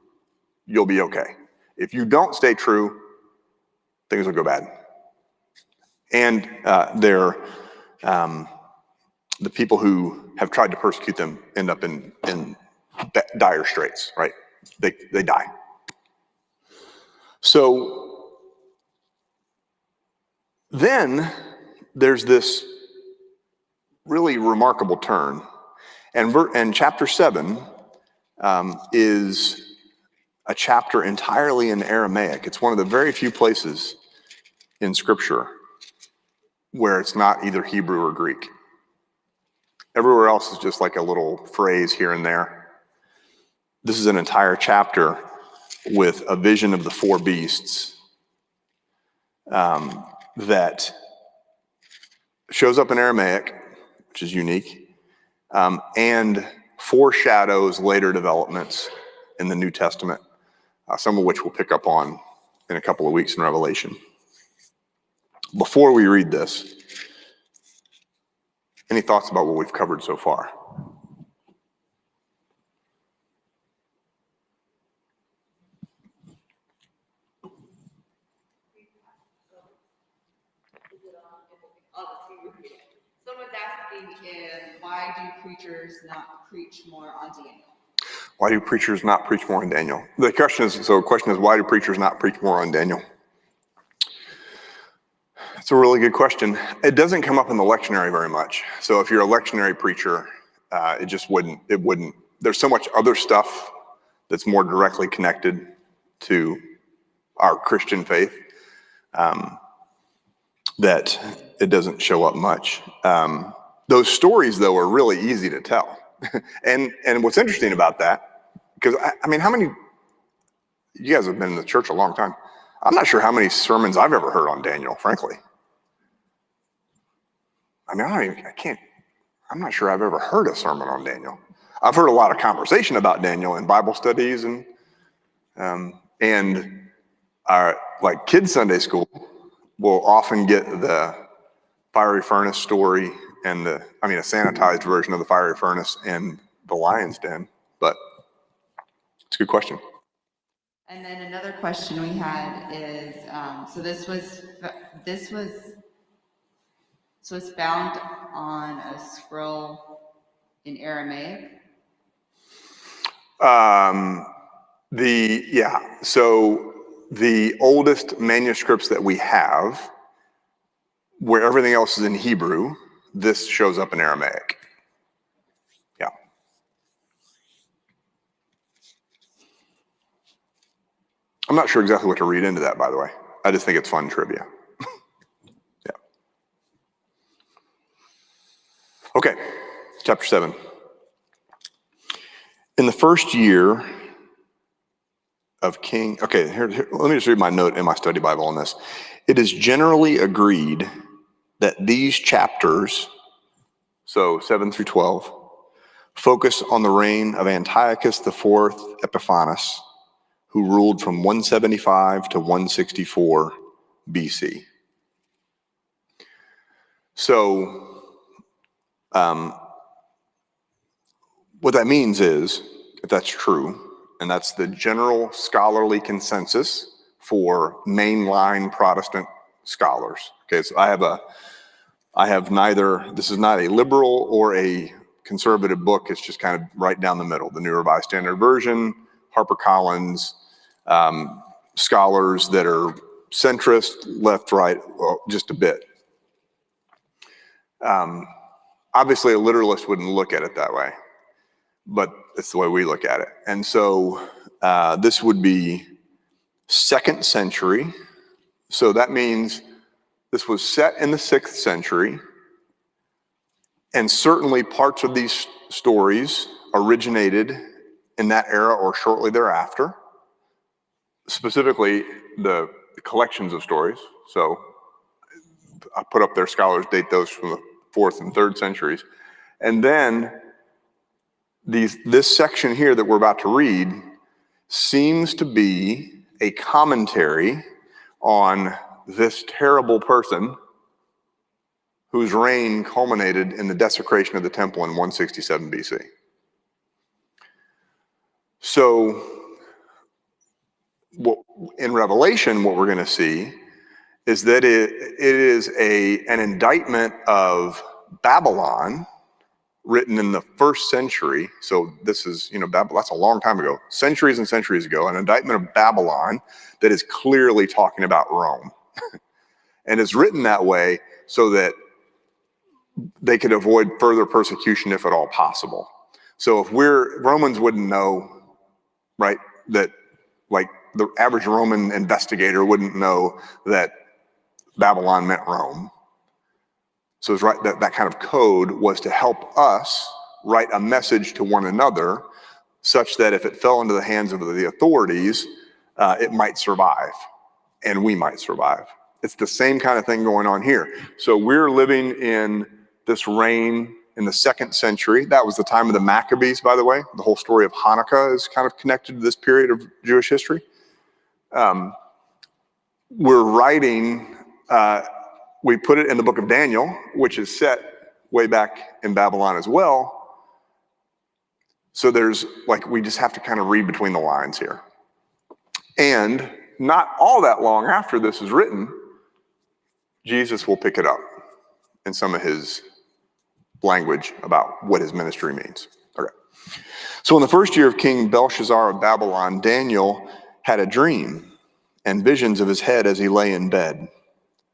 you'll be okay. If you don't stay true, things will go bad. And the people who have tried to persecute them end up in dire straits, right? They die. So then there's this really remarkable turn. And chapter 7 is a chapter entirely in Aramaic. It's one of the very few places in Scripture where it's not either Hebrew or Greek. Everywhere else is just like a little phrase here and there. This is an entire chapter with a vision of the 4 beasts that shows up in Aramaic, which is unique, and foreshadows later developments in the New Testament, some of which we'll pick up on in a couple of weeks in Revelation. Before we read this, any thoughts about what we've covered so far? Someone's asking why do preachers not preach more on Daniel? Why do preachers not preach more on Daniel? The question is, why do preachers not preach more on Daniel? That's a really good question. It doesn't come up in the lectionary very much. So if you're a lectionary preacher, it wouldn't. There's so much other stuff that's more directly connected to our Christian faith that it doesn't show up much. Those stories, though, are really easy to tell. and what's interesting about that, because I mean, how many, you guys have been in the church a long time. I'm not sure how many sermons I've ever heard on Daniel, frankly. I mean, I'm not sure I've ever heard a sermon on Daniel. I've heard a lot of conversation about Daniel in Bible studies and our like kids Sunday school will often get the fiery furnace story and a sanitized version of the fiery furnace and the lion's den, but it's a good question. And then another question we had is, so this was found on a scroll in Aramaic. So the oldest manuscripts that we have, where everything else is in Hebrew, this shows up in Aramaic. Yeah. I'm not sure exactly what to read into that, by the way. I just think it's fun trivia. Yeah. Okay, chapter 7. In the first year of King, here, let me just read my note in my study Bible on this. It is generally agreed that these chapters, so 7 through 12, focus on the reign of Antiochus IV Epiphanes, who ruled from 175 to 164 BC. So, what that means is, if that's true, and that's the general scholarly consensus for mainline Protestant scholars. Okay, so I have neither, this is not a liberal or a conservative book, it's just kind of right down the middle. The New Revised Standard Version, HarperCollins, scholars that are centrist, left, right, well, just a bit. Obviously, a literalist wouldn't look at it that way, but it's the way we look at it. And so this would be 2nd century. So that means this was set in the 6th century, and certainly parts of these stories originated in that era or shortly thereafter, specifically the collections of stories. So I put up there, scholars date those from the 4th and 3rd centuries. And then this section here that we're about to read seems to be a commentary on this terrible person whose reign culminated in the desecration of the temple in 167 BC. So in Revelation, what we're going to see is that it is an indictment of Babylon written in the 1st century. So this is, that's a long time ago, centuries and centuries ago, an indictment of Babylon that is clearly talking about Rome. And it's written that way so that they could avoid further persecution if at all possible. So if Romans wouldn't know, right, that like the average Roman investigator wouldn't know that Babylon meant Rome. So it's right that kind of code was to help us write a message to one another such that if it fell into the hands of the authorities, it might survive and we might survive. It's the same kind of thing going on here. So we're living in this reign in the 2nd century. That was the time of the Maccabees, by the way. The whole story of Hanukkah is kind of connected to this period of Jewish history. We're writing, we put it in the book of Daniel, which is set way back in Babylon as well. So there's we just have to kind of read between the lines here. And not all that long after this is written, Jesus will pick it up in some of his language about what his ministry means. Okay. So in the 1st year of King Belshazzar of Babylon, Daniel had a dream and visions of his head as he lay in bed.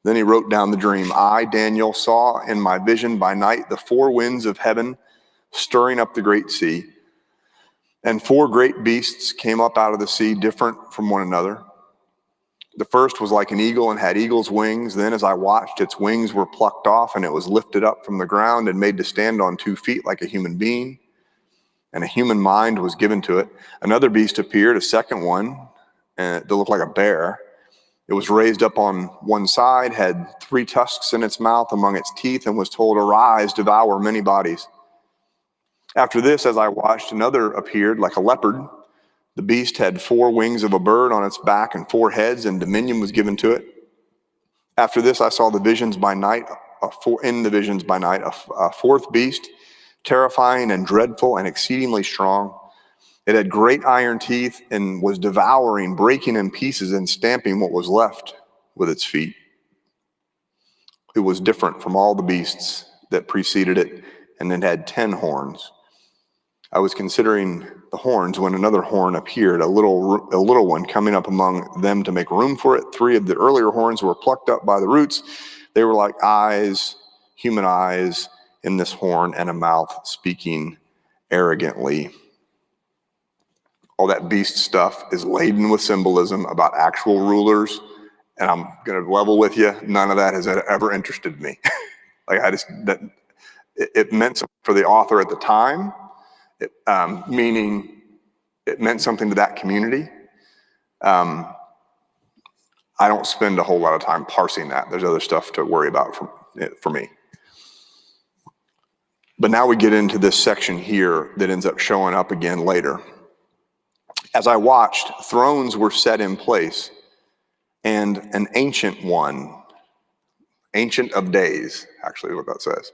Then he wrote down the dream. I, Daniel, saw in my vision by night the 4 winds of heaven stirring up the great sea. And 4 great beasts came up out of the sea, different from one another. The first was like an eagle and had eagle's wings. Then as I watched, its wings were plucked off, and it was lifted up from the ground and made to stand on 2 feet like a human being. And a human mind was given to it. Another beast appeared, a second one, and it looked like a bear. It was raised up on one side, had 3 tusks in its mouth among its teeth, and was told, arise, devour many bodies. After this, as I watched, another appeared like a leopard. The beast had 4 wings of a bird on its back and 4 heads, and dominion was given to it. After this, I saw the visions by night, a 4th beast, terrifying and dreadful and exceedingly strong. It had great iron teeth and was devouring, breaking in pieces and stamping what was left with its feet. It was different from all the beasts that preceded it, and it had 10 horns. I was considering the horns when another horn appeared, a little one coming up among them to make room for it. 3 of the earlier horns were plucked up by the roots. They were like eyes, human eyes in this horn, and a mouth speaking arrogantly. All that beast stuff is laden with symbolism about actual rulers, and I'm going to level with you, none of that has ever interested me. It meant something for the author at the time, meaning it meant something to that community. I don't spend a whole lot of time parsing that. There's other stuff to worry about for me. But now we get into this section here that ends up showing up again later. As I watched, thrones were set in place, and an ancient one, ancient of days, actually what that says,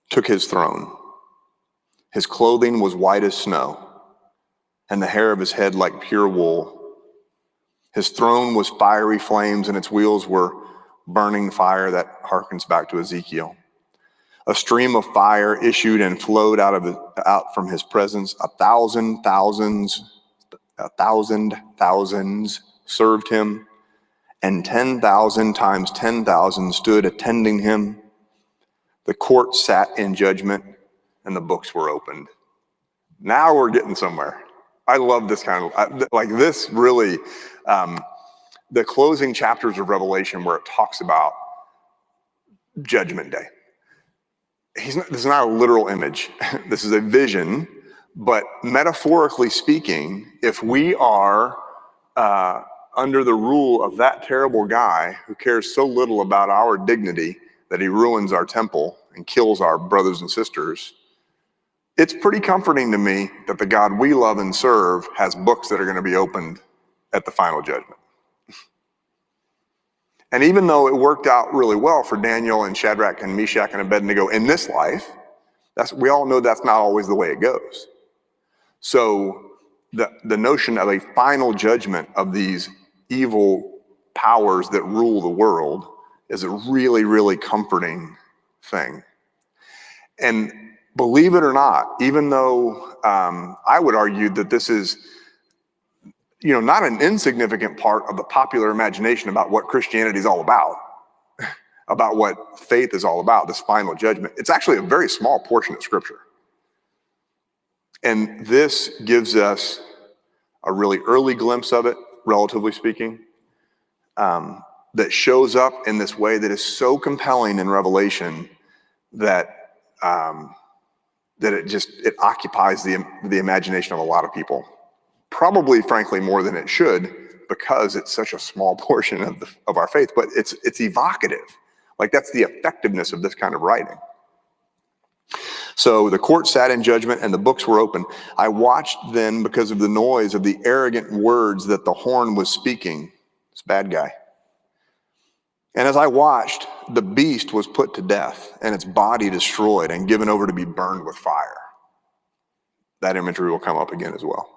took his throne. His clothing was white as snow, and the hair of his head like pure wool. His throne was fiery flames, and its wheels were burning fire. That harkens back to Ezekiel. A stream of fire issued and flowed out from his presence. 1,000 thousands served him, and 10,000 times 10,000 stood attending him. The court sat in judgment, and the books were opened. Now we're getting somewhere. I love this kind of, this really, the closing chapters of Revelation where it talks about Judgment Day. This is not a literal image. This is a vision, but metaphorically speaking, if we are under the rule of that terrible guy who cares so little about our dignity that he ruins our temple and kills our brothers and sisters, it's pretty comforting to me that the God we love and serve has books that are going to be opened at the final judgment. And even though it worked out really well for Daniel and Shadrach and Meshach and Abednego in this life, we all know that's not always the way it goes. So the notion of a final judgment of these evil powers that rule the world is a really, really comforting thing. And believe it or not, even though I would argue that this is, not an insignificant part of the popular imagination about what Christianity is all about what faith is all about, this final judgment. It's actually a very small portion of Scripture. And this gives us a really early glimpse of it, relatively speaking, that shows up in this way that is so compelling in Revelation that it occupies the imagination of a lot of people. Probably, frankly, more than it should, because it's such a small portion of our faith. But it's evocative. That's the effectiveness of this kind of writing. So the court sat in judgment and the books were open. I watched then because of the noise of the arrogant words that the horn was speaking. This bad guy. And as I watched, the beast was put to death and its body destroyed and given over to be burned with fire. That imagery will come up again as well.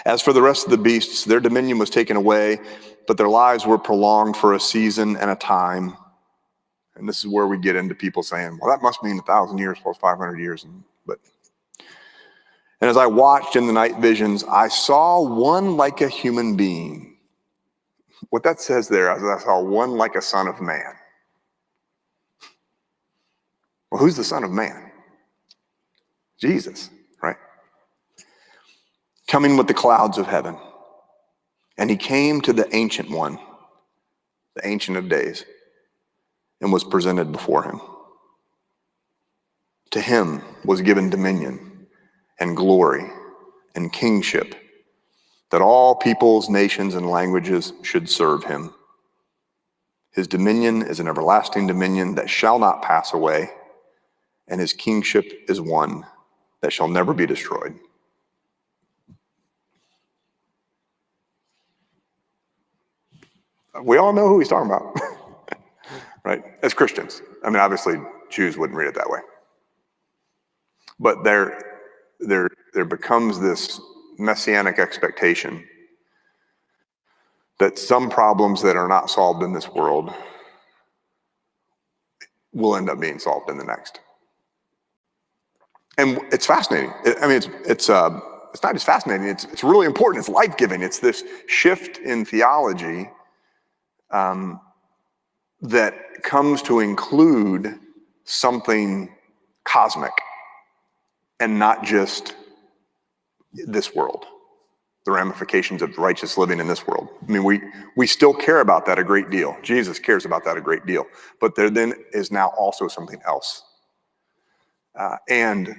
As for the rest of the beasts, their dominion was taken away, but their lives were prolonged for a season and a time. And this is where we get into people saying, well, that must mean 1,000 years plus 500 years. And as I watched in the night visions, I saw one like a human being. What that says there is I saw one like a son of man. Well, who's the son of man? Jesus, right? Coming with the clouds of heaven. And he came to the Ancient One, the Ancient of Days, and was presented before him. To him was given dominion and glory and kingship, that all peoples, nations, and languages should serve him. His dominion is an everlasting dominion that shall not pass away, and his kingship is one that shall never be destroyed. We all know who he's talking about, right? As Christians. I mean, obviously, Jews wouldn't read it that way. But there becomes this messianic expectation that some problems that are not solved in this world will end up being solved in the next. And it's fascinating. It's not just fascinating, it's really important. It's life-giving. It's this shift in theology that comes to include something cosmic and not just this world, the ramifications of righteous living in this world. I mean, we still care about that a great deal. Jesus cares about that a great deal. But there then is now also something else. And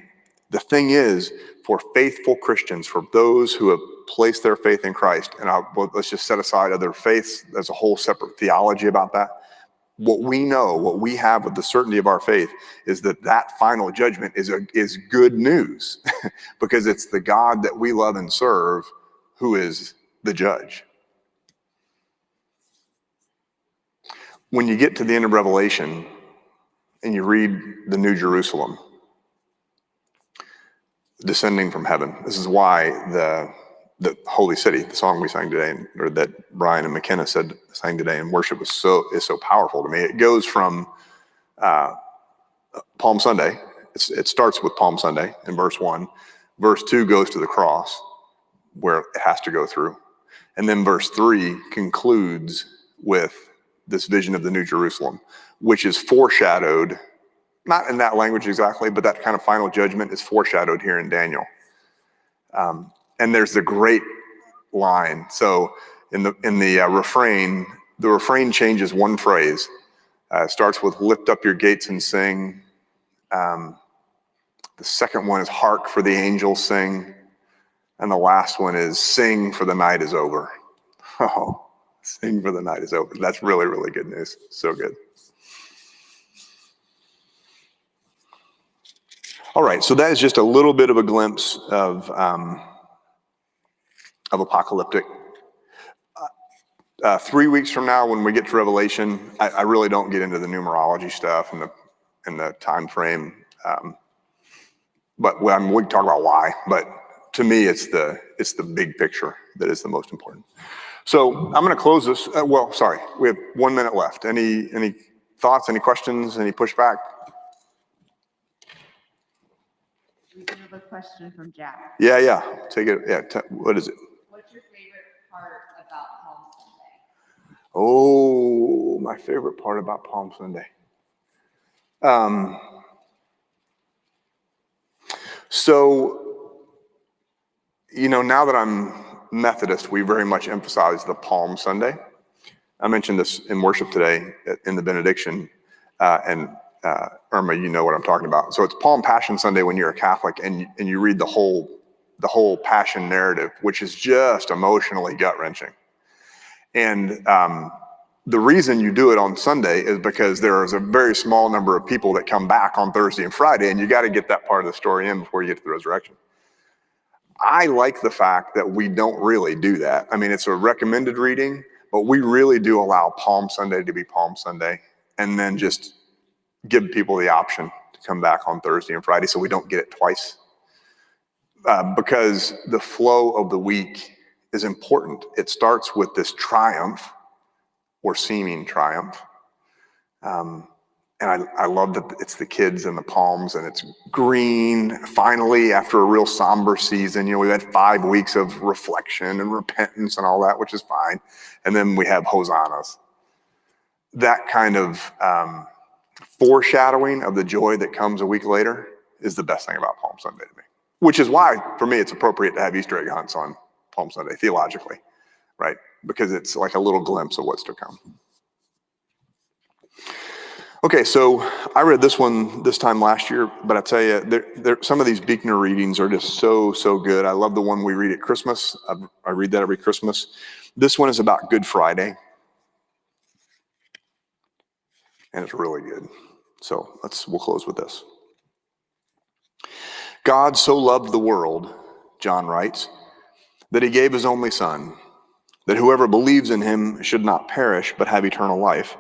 the thing is, for faithful Christians, for those who have placed their faith in Christ, and let's just set aside other faiths, there's a whole separate theology about that. What we know, what we have with the certainty of our faith is that final judgment is good news because it's the God that we love and serve who is the judge. When you get to the end of Revelation and you read the New Jerusalem descending from heaven, this is why the Holy City, the song we sang today, or that Brian and McKenna sang today in worship is so powerful to me. It goes from Palm Sunday. It starts with Palm Sunday in verse 1. Verse 2 goes to the cross where it has to go through. And then verse 3 concludes with this vision of the New Jerusalem, which is foreshadowed, not in that language exactly, but that kind of final judgment is foreshadowed here in Daniel. And there's the great line. So in the refrain changes one phrase. It starts with "lift up your gates and sing." The second one is "hark for the angels sing," and the last one is "sing for the night is over." Oh, sing for the night is over. That's really, really good news. So good. All right, so that is just a little bit of a glimpse of apocalyptic. 3 weeks from now, when we get to Revelation, I really don't get into the numerology stuff and the time frame. But we can talk about why. But to me, it's the big picture that is the most important. So I'm going to close this. We have 1 minute left. Any thoughts? Any questions? Any pushback? We do have a question from Jack. Yeah. Take it. Yeah. What is it? What's your favorite part about Palm Sunday? Oh, my favorite part about Palm Sunday. So, now that I'm Methodist, we very much emphasize the Palm Sunday. I mentioned this in worship today in the benediction, and Irma, you know what I'm talking about. So it's Palm Passion Sunday when you're a Catholic and you read the whole Passion narrative, which is just emotionally gut-wrenching. And The reason you do it on Sunday is because there is a very small number of people that come back on Thursday and Friday, and you got to get that part of the story in before you get to the resurrection. I like the fact that we don't really do that. I mean, it's a recommended reading, but we really do allow Palm Sunday to be Palm Sunday, and then just give people the option to come back on Thursday and Friday so we don't get it twice. Because the flow of the week is important. It starts with this triumph, or seeming triumph. And I love that it's the kids and the palms, and it's green. Finally, after a real somber season, we've had 5 weeks of reflection and repentance and all that, which is fine. And then we have hosannas. That kind of foreshadowing of the joy that comes a week later is the best thing about Palm Sunday to me. Which is why, for me, it's appropriate to have Easter egg hunts on Palm Sunday, theologically, right? Because it's like a little glimpse of what's to come. Okay, so I read this one this time last year, but I tell you, some of these Buechner readings are just so good. I love the one we read at Christmas. I read that every Christmas. This one is about Good Friday, and it's really good. So we'll close with this. God so loved the world, John writes, that he gave his only Son, that whoever believes in him should not perish but have eternal life.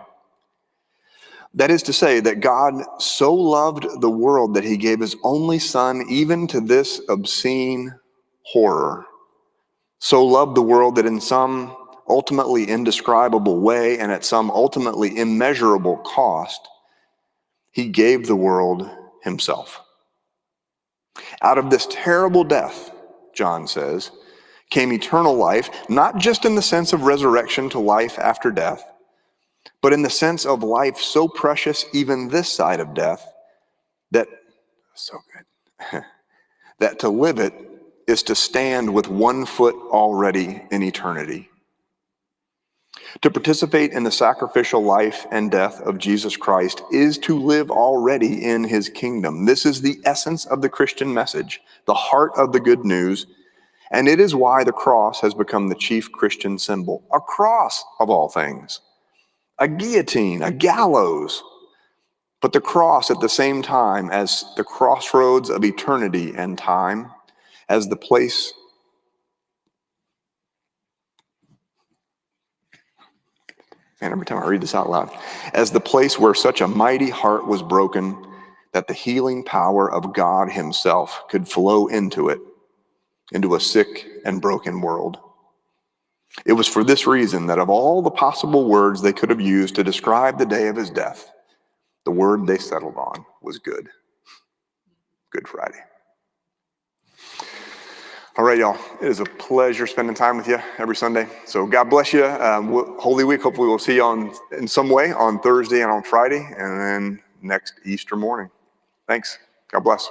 That is to say, that God so loved the world that he gave his only Son, even to this obscene horror. So loved the world that in some ultimately indescribable way and at some ultimately immeasurable cost, he gave the world himself. Out of this terrible death, John says, came eternal life, not just in the sense of resurrection to life after death, but in the sense of life so precious even this side of death, that that to live it is to stand with 1 foot already in eternity. To participate in the sacrificial life and death of Jesus Christ is to live already in his kingdom. This is the essence of the Christian message, the heart of the good news, and it is why the cross has become the chief Christian symbol. A cross, of all things. A guillotine, a gallows, but the cross at the same time as the crossroads of eternity and time, as the place every time I read this out loud, as the place where such a mighty heart was broken that the healing power of God himself could flow into it, into a sick and broken world. It was for this reason that of all the possible words they could have used to describe the day of his death, the word they settled on was good. Good Friday. All right, y'all. It is a pleasure spending time with you every Sunday. So God bless you. Holy Week, hopefully we'll see you in some way on Thursday and on Friday, and then next Easter morning. Thanks. God bless.